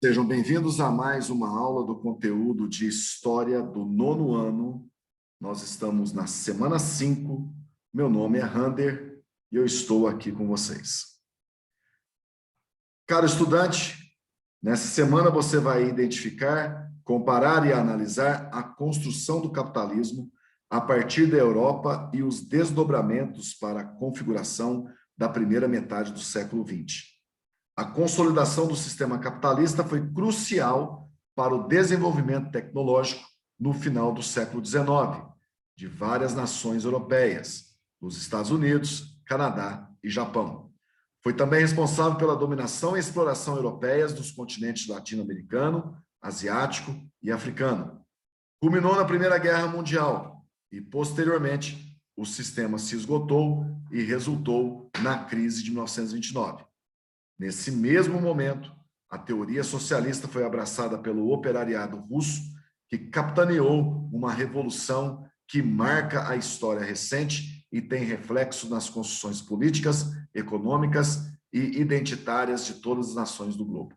Sejam bem-vindos a mais uma aula do conteúdo de História do nono ano. Nós estamos na semana 5. Meu nome é Rander e eu estou aqui com vocês. Caro estudante, nessa semana você vai identificar, comparar e analisar a construção do capitalismo a partir da Europa e os desdobramentos para a configuração da primeira metade do século XX. A consolidação do sistema capitalista foi crucial para o desenvolvimento tecnológico no final do século XIX, de várias nações europeias, os Estados Unidos, Canadá e Japão. Foi também responsável pela dominação e exploração europeias dos continentes latino-americano, asiático e africano. Culminou na Primeira Guerra Mundial e, posteriormente, o sistema se esgotou e resultou na crise de 1929. Nesse mesmo momento, a teoria socialista foi abraçada pelo operariado russo, que capitaneou uma revolução que marca a história recente e tem reflexo nas construções políticas, econômicas e identitárias de todas as nações do globo.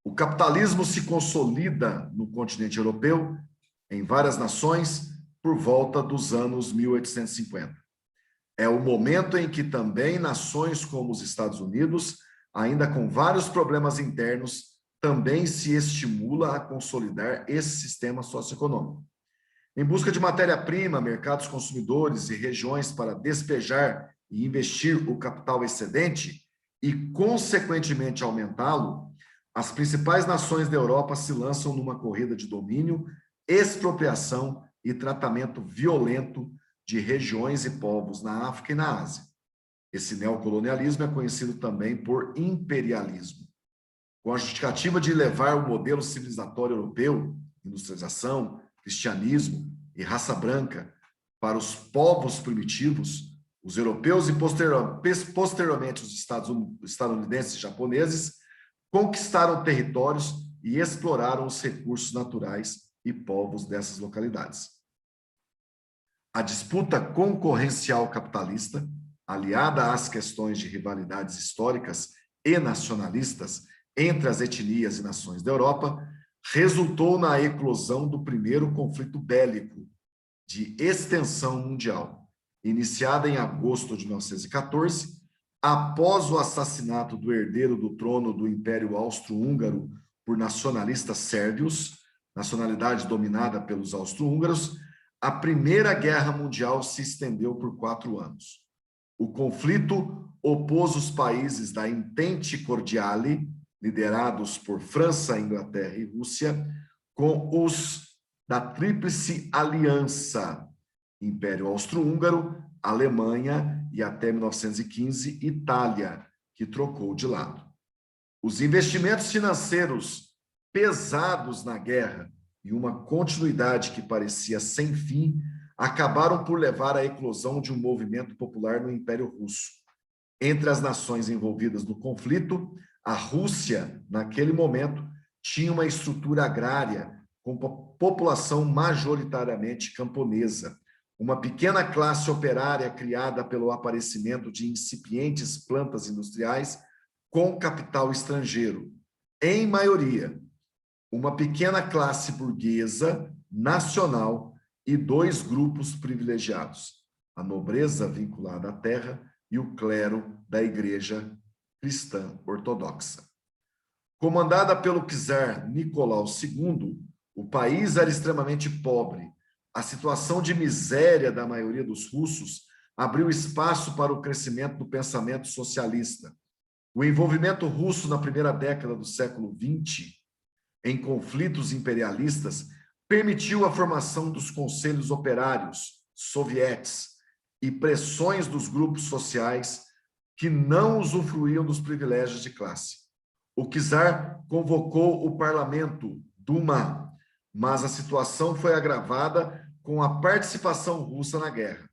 O capitalismo se consolida no continente europeu, em várias nações, por volta dos anos 1850. É o momento em que também nações como os Estados Unidos, ainda com vários problemas internos, também se estimula a consolidar esse sistema socioeconômico. Em busca de matéria-prima, mercados consumidores e regiões para despejar e investir o capital excedente e, consequentemente, aumentá-lo, as principais nações da Europa se lançam numa corrida de domínio, expropriação e tratamento violento de regiões e povos na África e na Ásia. Esse neocolonialismo é conhecido também por imperialismo. Com a justificativa de levar o modelo civilizatório europeu, industrialização, cristianismo e raça branca, para os povos primitivos, os europeus e posteriormente os estadunidenses e japoneses conquistaram territórios e exploraram os recursos naturais e povos dessas localidades. A disputa concorrencial capitalista, aliada às questões de rivalidades históricas e nacionalistas entre as etnias e nações da Europa, resultou na eclosão do primeiro conflito bélico de extensão mundial, iniciada em agosto de 1914, após o assassinato do herdeiro do trono do Império Austro-Húngaro por nacionalistas sérvios, nacionalidade dominada pelos austro-húngaros. A Primeira Guerra Mundial se estendeu por 4 anos. O conflito opôs os países da Entente Cordiale, liderados por França, Inglaterra e Rússia, com os da Tríplice Aliança, Império Austro-Húngaro, Alemanha e, até 1915, Itália, que trocou de lado. Os investimentos financeiros pesados na guerra e uma continuidade que parecia sem fim, acabaram por levar à eclosão de um movimento popular no Império Russo. Entre as nações envolvidas no conflito, a Rússia, naquele momento, tinha uma estrutura agrária com população majoritariamente camponesa, uma pequena classe operária criada pelo aparecimento de incipientes plantas industriais com capital estrangeiro, em maioria, uma pequena classe burguesa nacional e 2 grupos privilegiados, a nobreza vinculada à terra e o clero da Igreja Cristã Ortodoxa. Comandada pelo czar Nicolau II, o país era extremamente pobre. A situação de miséria da maioria dos russos abriu espaço para o crescimento do pensamento socialista. O envolvimento russo na primeira década do século XX em conflitos imperialistas, permitiu a formação dos conselhos operários, sovietes, e pressões dos grupos sociais que não usufruíam dos privilégios de classe. O czar convocou o parlamento, Duma, mas a situação foi agravada com a participação russa na guerra.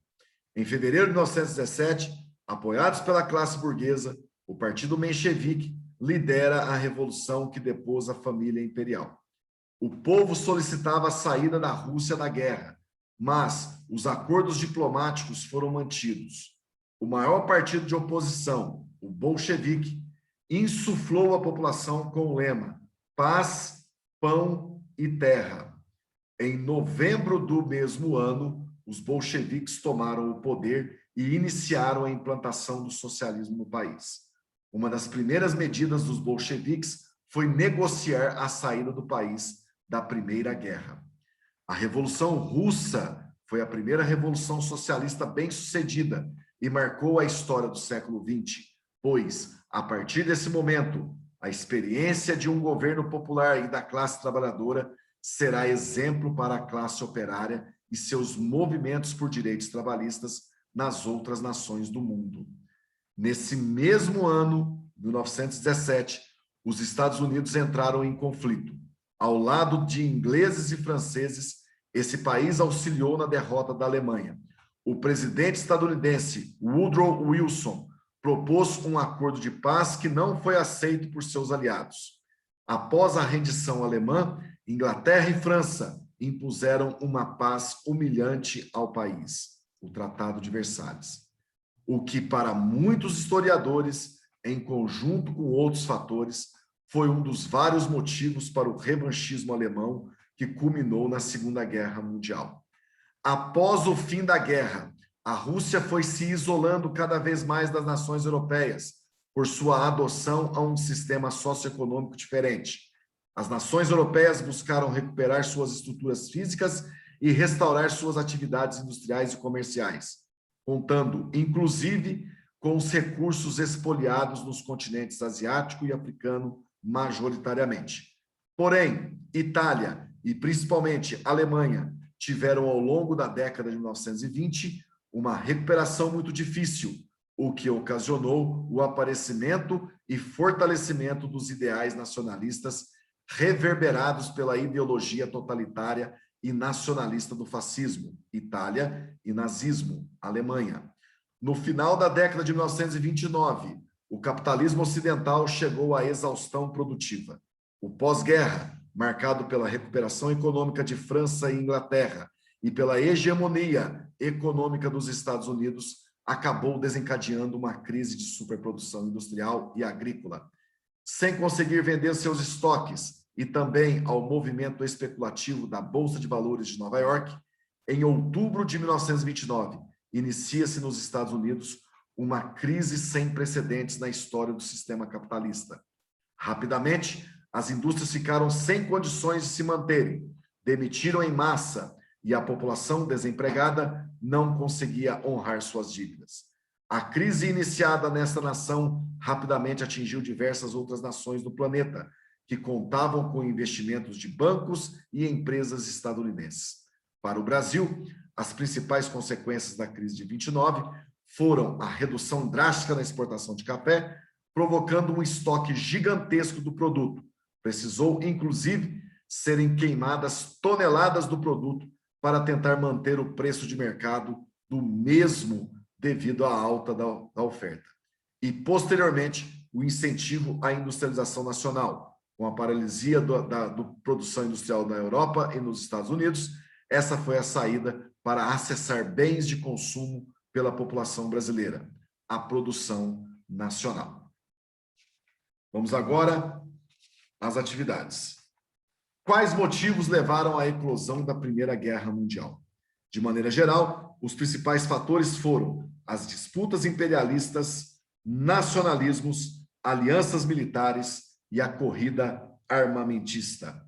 Em fevereiro de 1917, apoiados pela classe burguesa, o partido menchevique lidera a revolução que depôs a família imperial. O povo solicitava a saída da Rússia da guerra, mas os acordos diplomáticos foram mantidos. O maior partido de oposição, o bolchevique, insuflou a população com o lema paz, pão e terra. Em novembro do mesmo ano, os bolcheviques tomaram o poder e iniciaram a implantação do socialismo no país. Uma das primeiras medidas dos bolcheviques foi negociar a saída do país da Primeira Guerra. A Revolução Russa foi a primeira revolução socialista bem-sucedida e marcou a história do século XX, pois, a partir desse momento, a experiência de um governo popular e da classe trabalhadora será exemplo para a classe operária e seus movimentos por direitos trabalhistas nas outras nações do mundo. Nesse mesmo ano, 1917, os Estados Unidos entraram em conflito. Ao lado de ingleses e franceses, esse país auxiliou na derrota da Alemanha. O presidente estadunidense Woodrow Wilson propôs um acordo de paz que não foi aceito por seus aliados. Após a rendição alemã, Inglaterra e França impuseram uma paz humilhante ao país, o Tratado de Versalhes. O que, para muitos historiadores, em conjunto com outros fatores, foi um dos vários motivos para o revanchismo alemão que culminou na Segunda Guerra Mundial. Após o fim da guerra, a Rússia foi se isolando cada vez mais das nações europeias por sua adoção a um sistema socioeconômico diferente. As nações europeias buscaram recuperar suas estruturas físicas e restaurar suas atividades industriais e comerciais, contando, inclusive, com os recursos expoliados nos continentes asiático e africano, majoritariamente. Porém, Itália e principalmente Alemanha tiveram ao longo da década de 1920 uma recuperação muito difícil, o que ocasionou o aparecimento e fortalecimento dos ideais nacionalistas reverberados pela ideologia totalitária e nacionalista do fascismo, Itália, e nazismo, Alemanha. No final da década de 1929, o capitalismo ocidental chegou à exaustão produtiva. O pós-guerra, marcado pela recuperação econômica de França e Inglaterra e pela hegemonia econômica dos Estados Unidos, acabou desencadeando uma crise de superprodução industrial e agrícola. Sem conseguir vender seus estoques e também ao movimento especulativo da Bolsa de Valores de Nova York, em outubro de 1929, inicia-se nos Estados Unidos uma crise sem precedentes na história do sistema capitalista. Rapidamente, as indústrias ficaram sem condições de se manterem, demitiram em massa e a população desempregada não conseguia honrar suas dívidas. A crise iniciada nesta nação rapidamente atingiu diversas outras nações do planeta, que contavam com investimentos de bancos e empresas estadunidenses. Para o Brasil, as principais consequências da crise de 29 foram a redução drástica na exportação de café, provocando um estoque gigantesco do produto. Precisou, inclusive, serem queimadas toneladas do produto para tentar manter o preço de mercado do mesmo devido à alta da oferta. E, posteriormente, o incentivo à industrialização nacional, com a paralisia da produção industrial na Europa e nos Estados Unidos. Essa foi a saída para acessar bens de consumo pela população brasileira, a produção nacional. Vamos agora às atividades. Quais motivos levaram à eclosão da Primeira Guerra Mundial? De maneira geral, os principais fatores foram as disputas imperialistas, nacionalismos, alianças militares e a corrida armamentista.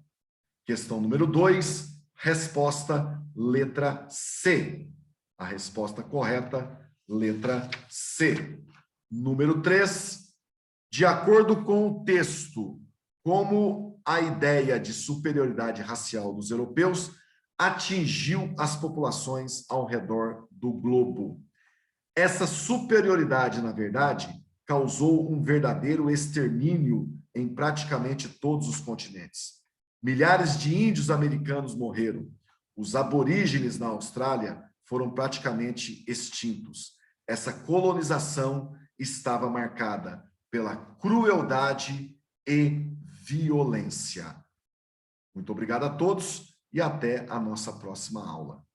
Questão número 2, resposta letra C. A resposta correta, letra C. Número 3, de acordo com o texto, como a ideia de superioridade racial dos europeus atingiu as populações ao redor do globo. Essa superioridade, na verdade, causou um verdadeiro extermínio em praticamente todos os continentes. Milhares de índios americanos morreram. Os aborígenes na Austrália foram praticamente extintos. Essa colonização estava marcada pela crueldade e violência. Muito obrigado a todos e até a nossa próxima aula.